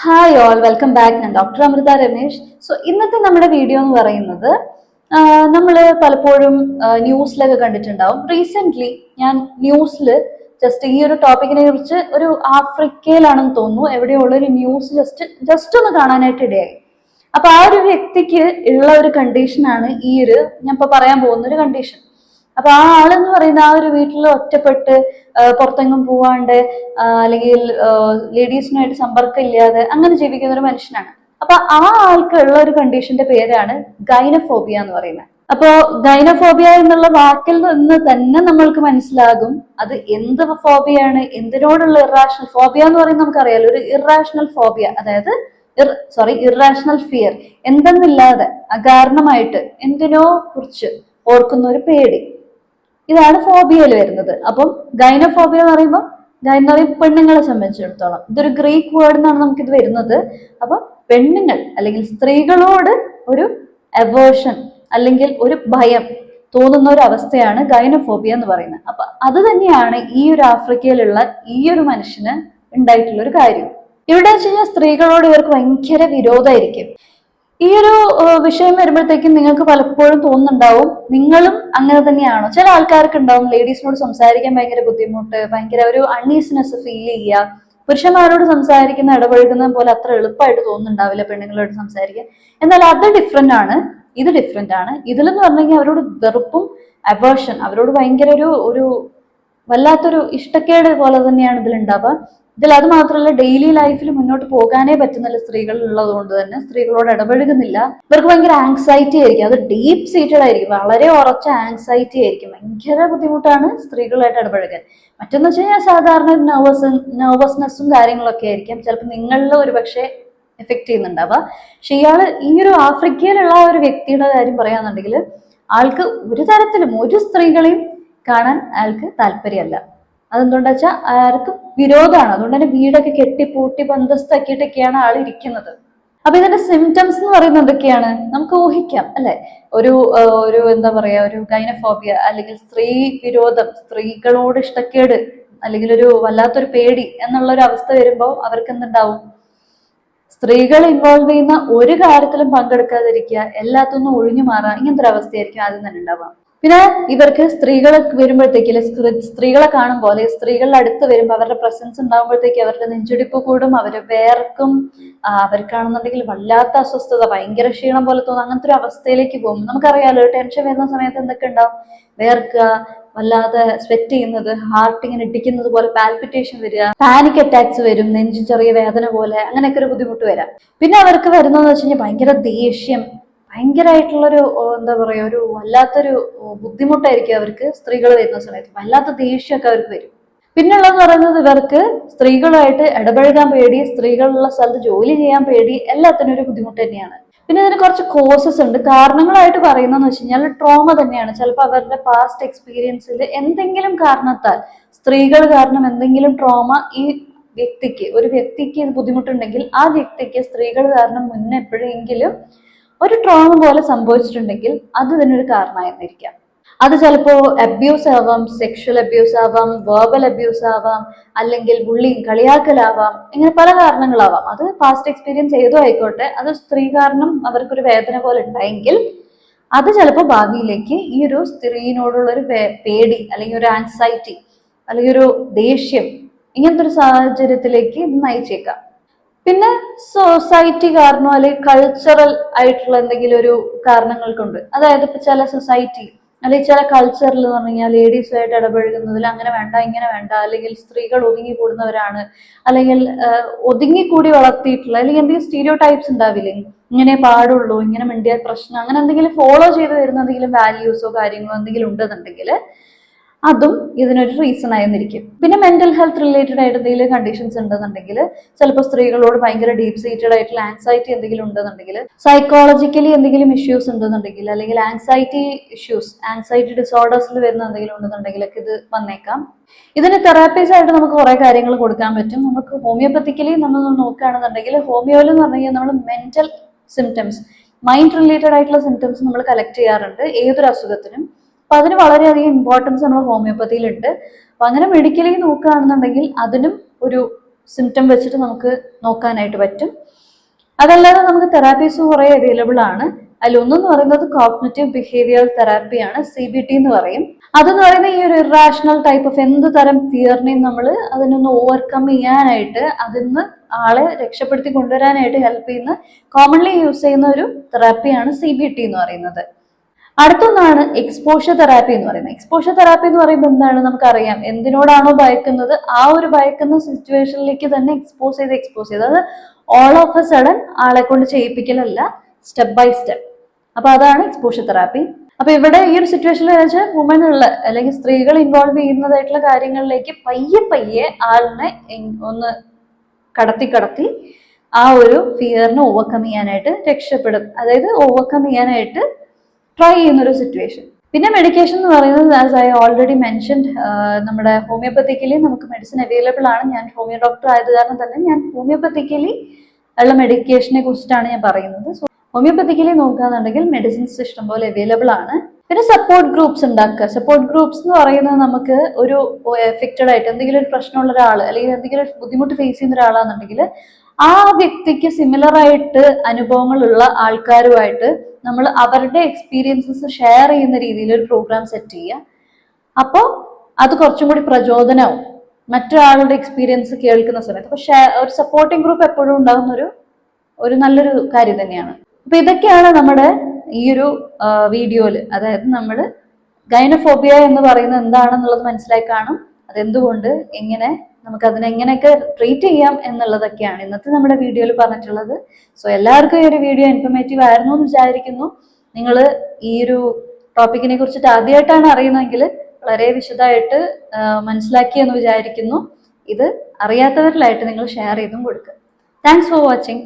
Hi all, welcome back. ഞാൻ doctor Amrita Ramesh. ഇന്നത്തെ നമ്മുടെ വീഡിയോ എന്ന് പറയുന്നത് നമ്മൾ പലപ്പോഴും ന്യൂസിലൊക്കെ കണ്ടിട്ടുണ്ടാവും. റീസെന്റ് ഞാൻ ന്യൂസിൽ ജസ്റ്റ് ഈ ഒരു ടോപ്പിക്കിനെ കുറിച്ച് ഒരു ആഫ്രിക്കയിലാണെന്ന് തോന്നുന്നു എവിടെയോ ഉള്ള ഒരു ന്യൂസ് ജസ്റ്റ് ഒന്ന് കാണാനായിട്ട് ഇടയായി. അപ്പൊ ആ ഒരു വ്യക്തിക്ക് ഉള്ള ഒരു കണ്ടീഷനാണ് ഞാൻ ഇപ്പൊ പറയാൻ പോകുന്ന ഒരു കണ്ടീഷൻ. അപ്പൊ ആ ആളെന്ന് പറയുന്ന ആ ഒരു വീട്ടിൽ ഒറ്റപ്പെട്ട് പുറത്തെങ്ങും പോവാണ്ട് അല്ലെങ്കിൽ ലേഡീസിനായിട്ട് സമ്പർക്കം ഇല്ലാതെ അങ്ങനെ ജീവിക്കുന്ന ഒരു മനുഷ്യനാണ്. അപ്പൊ ആ ആൾക്കുള്ള ഒരു കണ്ടീഷന്റെ പേരാണ് ഗൈനഫോബിയ എന്ന് പറയുന്നത്. അപ്പോ ഗൈനഫോബിയ എന്നുള്ള വാക്കിൽ നിന്ന് തന്നെ നമ്മൾക്ക് മനസ്സിലാകും അത് എന്ത് ഫോബിയാണ്, എന്തിനോടുള്ള ഇറാഷണൽ ഫോബിയ എന്ന് പറയുന്നത് നമുക്കറിയാലോ. ഒരു ഇറാഷണൽ ഫോബിയ, അതായത് ഇറാഷണൽ ഫിയർ, എന്തെന്നില്ലാതെ അകാരണമായിട്ട് എന്തിനോ കുറിച്ച് ഓർക്കുന്ന ഒരു പേടി. ഇതാണ് ഫോബിയയിൽ വരുന്നത്. അപ്പം ഗൈനഫോബിയ എന്ന് പറയുമ്പോൾ പെണ്ണുങ്ങളെ സംബന്ധിച്ചിടത്തോളം ഇതൊരു ഗ്രീക്ക് വേർഡ് എന്നാണ് നമുക്കിത് വരുന്നത്. അപ്പൊ പെണ്ണുങ്ങൾ അല്ലെങ്കിൽ സ്ത്രീകളോട് ഒരു അവേർഷൻ അല്ലെങ്കിൽ ഒരു ഭയം തോന്നുന്ന ഒരു അവസ്ഥയാണ് ഗൈനഫോബിയ എന്ന് പറയുന്നത്. അപ്പൊ അത് തന്നെയാണ് ഈ ഒരു ആഫ്രിക്കയിലുള്ള ഈ ഒരു മനുഷ്യന് ഉണ്ടായിട്ടുള്ള ഒരു കാര്യം. ഇവിടെ വെച്ച് കഴിഞ്ഞാൽ സ്ത്രീകളോട് ഇവർക്ക് ഭയങ്കര വിരോധമായിരിക്കും. ഈ ഒരു വിഷയം വരുമ്പോഴത്തേക്കും നിങ്ങൾക്ക് പലപ്പോഴും തോന്നുന്നുണ്ടാവും നിങ്ങളും അങ്ങനെ തന്നെയാണോ. ചില ആൾക്കാർക്ക് ഉണ്ടാവും ലേഡീസിനോട് സംസാരിക്കാൻ ഭയങ്കര ബുദ്ധിമുട്ട്, ഭയങ്കര ഒരു അൺഈസിനെസ് ഫീൽ ചെയ്യുക. പുരുഷന്മാരോട് സംസാരിക്കുന്ന ഇടപഴകുന്ന പോലെ അത്ര എളുപ്പമായിട്ട് തോന്നുന്നുണ്ടാവില്ല പെണ്ണുങ്ങളോട് സംസാരിക്കാൻ. എന്നാൽ അത് ഡിഫറെന്റ് ആണ്, ഇത് ഡിഫറെന്റ് ആണ്. ഇതിലെന്ന് പറഞ്ഞു കഴിഞ്ഞാൽ അവരോട് വെറുപ്പും അവേർഷൻ, അവരോട് ഭയങ്കര ഒരു വല്ലാത്തൊരു ഇഷ്ടക്കേട് പോലെ തന്നെയാണ് ഇതിലുണ്ടാവുക. അത് മാത്രമല്ല ഡെയിലി ലൈഫിൽ മുന്നോട്ട് പോകാനേ പറ്റുന്നില്ല സ്ത്രീകൾ ഉള്ളത് കൊണ്ട് തന്നെ. സ്ത്രീകളോട് ഇടപഴകുന്നില്ല. ഇവർക്ക് ഭയങ്കര ആങ്സൈറ്റി ആയിരിക്കും, അത് ഡീപ്പ് സീറ്റഡ് ആയിരിക്കും, വളരെ ഉറച്ച ആങ്സൈറ്റി ആയിരിക്കും. ഭയങ്കര ബുദ്ധിമുട്ടാണ് സ്ത്രീകളായിട്ട് ഇടപഴകാൻ. മറ്റൊന്ന് വെച്ച് കഴിഞ്ഞാൽ സാധാരണ നെർവസ്നെസ്സും കാര്യങ്ങളൊക്കെ ആയിരിക്കും ചിലപ്പോൾ നിങ്ങളിൽ ഒരു പക്ഷേ എഫക്ട് ചെയ്യുന്നുണ്ടാവുക. പക്ഷെ ഇയാള് ഈ ഒരു ആഫ്രിക്കയിലുള്ള ഒരു വ്യക്തിയുടെ കാര്യം പറയാന്നുണ്ടെങ്കിൽ ആൾക്ക് ഒരു തരത്തിലും ഒരു സ്ത്രീകളെയും കാണാൻ അയാൾക്ക് താല്പര്യമല്ല. അതെന്തുകൊണ്ടാ വെച്ചാൽ ആർക്ക് വിരോധമാണ്. അതുകൊണ്ട് തന്നെ വീടൊക്കെ കെട്ടിപ്പൂട്ടി ബന്ധസ്ഥാക്കിയിട്ടൊക്കെയാണ് ആൾ ഇരിക്കുന്നത്. അപ്പൊ ഇതിന്റെ സിംറ്റംസ് എന്ന് പറയുന്നത് എന്തൊക്കെയാണ് നമുക്ക് ഊഹിക്കാം അല്ലെ. ഒരു എന്താ പറയാ, ഒരു ഗൈനഫോബിയ അല്ലെങ്കിൽ സ്ത്രീ വിരോധം, സ്ത്രീകളോട് ഇഷ്ടക്കേട് അല്ലെങ്കിൽ ഒരു വല്ലാത്തൊരു പേടി എന്നുള്ള ഒരു അവസ്ഥ വരുമ്പോൾ അവർക്ക് എന്തുണ്ടാവും, സ്ത്രീകൾ ഇൻവോൾവ് ചെയ്യുന്ന ഒരു കാര്യത്തിലും പങ്കെടുക്കാതിരിക്കുക, എല്ലാത്തൊന്നും ഒഴിഞ്ഞു മാറുക, ഇങ്ങനത്തെ ഒരു അവസ്ഥയായിരിക്കും ആദ്യം തന്നെ ഉണ്ടാവുക. പിന്നെ ഇവർക്ക് സ്ത്രീകളെ വരുമ്പോഴത്തേക്ക് സ്ത്രീകളെ കാണുമ്പോൾ അല്ലെങ്കിൽ സ്ത്രീകളുടെ അടുത്ത് വരുമ്പോൾ അവരുടെ പ്രസൻസ് ഉണ്ടാകുമ്പോഴത്തേക്ക് അവരുടെ നെഞ്ചിടിപ്പ് കൂടും, അവര് വേർക്കും, അവർക്കാണെന്നുണ്ടെങ്കിൽ വല്ലാത്ത അസ്വസ്ഥത, ഭയങ്കര ക്ഷീണം പോലെ തോന്നും. അങ്ങനത്തെ ഒരു അവസ്ഥയിലേക്ക് പോകും. നമുക്കറിയാലോ ടെൻഷൻ വരുന്ന സമയത്ത് എന്തൊക്കെ ഉണ്ടാവും, വേർക്കുക, വല്ലാതെ സ്വെറ്റ് ചെയ്യുന്നത്, ഹാർട്ട് ഇങ്ങനെ ഇടിക്കുന്നത് പോലെ പാൽപിറ്റേഷൻ വരിക, പാനിക് അറ്റാക്സ് വരും, നെഞ്ചു ചെറിയ വേദന പോലെ, അങ്ങനെയൊക്കെ ഒരു ബുദ്ധിമുട്ട് വരാം. പിന്നെ അവർക്ക് വരുന്നതെന്ന് വെച്ച് കഴിഞ്ഞാൽ ഭയങ്കര ദേഷ്യം, ഭയങ്കരമായിട്ടുള്ളൊരു എന്താ പറയാ, ഒരു വല്ലാത്തൊരു ബുദ്ധിമുട്ടായിരിക്കും അവർക്ക്. സ്ത്രീകൾ വരുന്ന സമയത്ത് വല്ലാത്ത ദേഷ്യമൊക്കെ അവർക്ക് വരും. പിന്നുള്ളതെന്ന് പറയുന്നത് ഇവർക്ക് സ്ത്രീകളുമായിട്ട് ഇടപഴകാൻ പേടി, സ്ത്രീകളുള്ള സ്ഥലത്ത് ജോലി ചെയ്യാൻ പേടി, എല്ലാത്തിനും ഒരു ബുദ്ധിമുട്ട് തന്നെയാണ്. പിന്നെ ഇതിന് കുറച്ച് കോസസ് ഉണ്ട്. കാരണങ്ങളായിട്ട് പറയുന്നതെന്ന് വെച്ച് കഴിഞ്ഞാൽ ട്രോമ തന്നെയാണ്. ചിലപ്പോൾ അവരുടെ പാസ്റ്റ് എക്സ്പീരിയൻസിൽ എന്തെങ്കിലും കാരണത്താൽ, സ്ത്രീകൾ കാരണം എന്തെങ്കിലും ട്രോമ ഈ ഒരു വ്യക്തിക്ക് ഇത് ബുദ്ധിമുട്ടുണ്ടെങ്കിൽ ആ വ്യക്തിക്ക് സ്ത്രീകൾ കാരണം മുന്നേ എപ്പോഴെങ്കിലും ഒരു ട്രോമ പോലെ സംഭവിച്ചിട്ടുണ്ടെങ്കിൽ അത് ഇതിനൊരു കാരണമായിരിക്കാം. അത് ചിലപ്പോൾ അബ്യൂസ് ആവാം, സെക്ഷൽ അബ്യൂസ് ആവാം, വെർബൽ അബ്യൂസ് ആവാം, അല്ലെങ്കിൽ ബുള്ളിങ്, കളിയാക്കലാവാം, ഇങ്ങനെ പല കാരണങ്ങളാവാം. അത് പാസ്റ്റ് എക്സ്പീരിയൻസ് ഏതോ ആയിക്കോട്ടെ, അത് സ്ത്രീ കാരണം അവർക്കൊരു വേദന പോലെ ഉണ്ടായെങ്കിൽ അത് ചിലപ്പോൾ ഭാവിയിലേക്ക് ഈ ഒരു സ്ത്രീനോടുള്ള ഒരു പേടി അല്ലെങ്കിൽ ഒരു ആൻസൈറ്റി അല്ലെങ്കിൽ ഒരു ദേഷ്യം, ഇങ്ങനത്തെ ഒരു സാഹചര്യത്തിലേക്ക് ഇത് നയിച്ചേക്കാം. പിന്നെ സൊസൈറ്റി കാരണോ അല്ലെങ്കിൽ കൾച്ചറൽ ആയിട്ടുള്ള എന്തെങ്കിലും ഒരു കാരണങ്ങൾ കൊണ്ട്, അതായത് ഇപ്പൊ ചില സൊസൈറ്റി അല്ലെങ്കിൽ ചില കൾച്ചറിൽ എന്ന് പറഞ്ഞു കഴിഞ്ഞാൽ ലേഡീസുമായിട്ട് ഇടപഴകുന്നതിൽ അങ്ങനെ വേണ്ട, ഇങ്ങനെ വേണ്ട, അല്ലെങ്കിൽ സ്ത്രീകൾ ഒതുങ്ങി കൂടുന്നവരാണ്, അല്ലെങ്കിൽ ഒതുങ്ങിക്കൂടി വളർത്തിയിട്ടുള്ള അല്ലെങ്കിൽ എന്തെങ്കിലും സ്റ്റീരിയോ ടൈപ്സ് ഉണ്ടാവില്ലേ, ഇങ്ങനെ പാടുള്ളൂ, ഇങ്ങനെ മിണ്ടിയാൽ പ്രശ്നം, അങ്ങനെ എന്തെങ്കിലും ഫോളോ ചെയ്ത് വരുന്ന എന്തെങ്കിലും വാല്യൂസോ കാര്യങ്ങളോ എന്തെങ്കിലും ഉണ്ടെന്നുണ്ടെങ്കിൽ അതും ഇതിനൊരു റീസൺ ആയിരുന്നിരിക്കും. പിന്നെ മെന്റൽ ഹെൽത്ത് റിലേറ്റഡ് ആയിട്ട് എന്തെങ്കിലും കണ്ടീഷൻസ് ഉണ്ടെന്നുണ്ടെങ്കിൽ, ചിലപ്പോൾ സ്ത്രീകളോട് ഭയങ്കര ഡീപ് സീറ്റഡ് ആയിട്ടുള്ള ആൻസൈറ്റി എന്തെങ്കിലും ഉണ്ടെന്നുണ്ടെങ്കിൽ, സൈക്കോളജിക്കലി എന്തെങ്കിലും ഇഷ്യൂസ് ഉണ്ടെന്നുണ്ടെങ്കിൽ, അല്ലെങ്കിൽ ആൻസൈറ്റി ഡിസോർഡേഴ്സിൽ വരുന്ന എന്തെങ്കിലും ഉണ്ടെന്നുണ്ടെങ്കിലൊക്കെ ഇത് വന്നേക്കാം. ഇതിന് തെറാപ്പീസ് ആയിട്ട് നമുക്ക് കുറെ കാര്യങ്ങൾ കൊടുക്കാൻ പറ്റും. നമുക്ക് ഹോമിയോപ്പത്തിക്കലി നമ്മൾ നോക്കുകയാണെന്നുണ്ടെങ്കിൽ, ഹോമിയോയിൽ എന്ന് പറഞ്ഞു കഴിഞ്ഞാൽ നമ്മൾ മെന്റൽ സിംറ്റംസ്, മൈൻഡ് റിലേറ്റഡ് ആയിട്ടുള്ള സിംറ്റംസ് നമ്മൾ കളക്ട് ചെയ്യാറുണ്ട് ഏതൊരു അസുഖത്തിനും. അപ്പൊ അതിന് വളരെയധികം ഇമ്പോർട്ടൻസ് നമ്മൾ ഹോമിയോപ്പതിയിലുണ്ട്. അപ്പൊ അങ്ങനെ മെഡിക്കലി നോക്കുകയാണെന്നുണ്ടെങ്കിൽ അതിനും ഒരു സിംറ്റം വെച്ചിട്ട് നമുക്ക് നോക്കാനായിട്ട് പറ്റും. അതല്ലാതെ നമുക്ക് തെറാപ്പീസ് കുറെ അവൈലബിൾ ആണ്. അതിലൊന്നെന്ന് പറയുന്നത് കോഗ്നിറ്റീവ് ബിഹേവിയർ തെറാപ്പിയാണ്, CBT എന്ന് പറയും. അതെന്ന് പറയുന്ന ഈ ഒരു ഇറാഷണൽ ടൈപ്പ് ഓഫ് എന്ത് തരം ഫിയറിനെയും നമ്മൾ അതിനൊന്ന് ഓവർകം ചെയ്യാനായിട്ട്, അതിന്ന് ആളെ രക്ഷപ്പെടുത്തി കൊണ്ടുവരാനായിട്ട് ഹെൽപ്പ് ചെയ്യുന്ന കോമൺലി യൂസ് ചെയ്യുന്ന ഒരു തെറാപ്പിയാണ് CBT എന്ന് പറയുന്നത്. അടുത്തൊന്നാണ് എക്സ്പോഷർ തെറാപ്പി എന്ന് പറയുന്നത്. എക്സ്പോഷർ തെറാപ്പി എന്ന് പറയുമ്പോൾ എന്താണ്, നമുക്കറിയാം എന്തിനോടാണോ ഭയക്കുന്നത് ആ ഒരു ഭയക്കുന്ന സിറ്റുവേഷനിലേക്ക് തന്നെ എക്സ്പോസ് ചെയ്ത് അത് ഓൾ ഓഫ് എ സഡൻ ആളെ കൊണ്ട് ചെയ്യിപ്പിക്കലല്ല, സ്റ്റെപ്പ് ബൈ സ്റ്റെപ്പ്. അപ്പൊ അതാണ് എക്സ്പോഷർ തെറാപ്പി. അപ്പൊ ഇവിടെ ഈ ഒരു സിറ്റുവേഷനിൽ വെച്ചാൽ വുമനുള്ള അല്ലെങ്കിൽ സ്ത്രീകൾ ഇൻവോൾവ് ചെയ്യുന്നതായിട്ടുള്ള കാര്യങ്ങളിലേക്ക് പയ്യെ ആളിനെ ഒന്ന് കടത്തി ആ ഒരു ഫിയറിനെ ഓവർകം ചെയ്യാനായിട്ട് അതായത് ഓവർകം ചെയ്യാനായിട്ട് ട്രൈ ചെയ്യുന്ന ഒരു സിറ്റുവേഷൻ. പിന്നെ മെഡിക്കേഷൻ എന്ന് പറയുന്നത് ആസ് ഐ ഓൾറെഡി മെൻഷൻഡ്, നമ്മുടെ ഹോമിയോപ്പത്തിക്കലി നമുക്ക് മെഡിസിൻ അവൈലബിൾ ആണ്. ഞാൻ ഹോമിയോ ഡോക്ടർ ആയത് കാരണം തന്നെ ഞാൻ ഹോമിയോപ്പത്തിക്കലി ഉള്ള മെഡിക്കേഷനെ കുറിച്ചിട്ടാണ് ഞാൻ പറയുന്നത്. സോ ഹോമിയോപ്പത്തിക്കലി നോക്കുകയാണെന്നുണ്ടെങ്കിൽ മെഡിസിൻസ് ഇഷ്ടംപോലെ അവൈലബിൾ ആണ്. പിന്നെ സപ്പോർട്ട് ഗ്രൂപ്പ്സ് ഉണ്ടാക്കുക. സപ്പോർട്ട് ഗ്രൂപ്പ്സ് എന്ന് പറയുന്നത് നമുക്ക് ഒരു എഫക്റ്റഡ് ആയിട്ട് എന്തെങ്കിലും ഒരു പ്രശ്നമുള്ള ഒരാൾ അല്ലെങ്കിൽ എന്തെങ്കിലും ഒരു ബുദ്ധിമുട്ട് ഫേസ് ചെയ്യുന്ന ഒരാളാണെന്നുണ്ടെങ്കിൽ ആ വ്യക്തിക്ക് സിമിലർ ആയിട്ട് അനുഭവങ്ങളുള്ള ആൾക്കാരുമായിട്ട് നമ്മൾ അവരുടെ എക്സ്പീരിയൻസസ് ഷെയർ ചെയ്യുന്ന രീതിയിൽ ഒരു പ്രോഗ്രാം സെറ്റ് ചെയ്യുക. അപ്പോൾ അത് കുറച്ചും കൂടി പ്രചോദനവും മറ്റൊരാളുടെ എക്സ്പീരിയൻസ് കേൾക്കുന്ന സമയത്ത്. അപ്പൊ ഒരു സപ്പോർട്ടിംഗ് ഗ്രൂപ്പ് എപ്പോഴും ഉണ്ടാകുന്ന ഒരു നല്ലൊരു കാര്യം തന്നെയാണ്. അപ്പൊ ഇതൊക്കെയാണ് നമ്മുടെ ഈ ഒരു വീഡിയോയിൽ, അതായത് നമ്മൾ ഗൈനഫോബിയ എന്ന് പറയുന്നത് എന്താണെന്നുള്ളത് മനസ്സിലായി കാണും. അതെന്തുകൊണ്ട്, എങ്ങനെ നമുക്ക് അതിനെങ്ങനെയൊക്കെ ട്രീറ്റ് ചെയ്യാം എന്നുള്ളതൊക്കെയാണ് ഇന്നത്തെ നമ്മുടെ വീഡിയോയിൽ പറഞ്ഞിട്ടുള്ളത്. സോ എല്ലാവർക്കും ഈ ഒരു വീഡിയോ ഇൻഫോർമേറ്റീവ് ആയിരുന്നു എന്ന് വിചാരിക്കുന്നു. നിങ്ങൾ ഈ ഒരു ടോപ്പിക്കിനെ കുറിച്ചിട്ട് ആദ്യമായിട്ടാണ് അറിയുന്നതെങ്കിൽ വളരെ വിശദമായിട്ട് മനസ്സിലാക്കിയെന്ന് വിചാരിക്കുന്നു. ഇത് അറിയാത്തവരിലായിട്ട് നിങ്ങൾ ഷെയർ ചെയ്തും കൊടുക്കുക. Thanks for watching.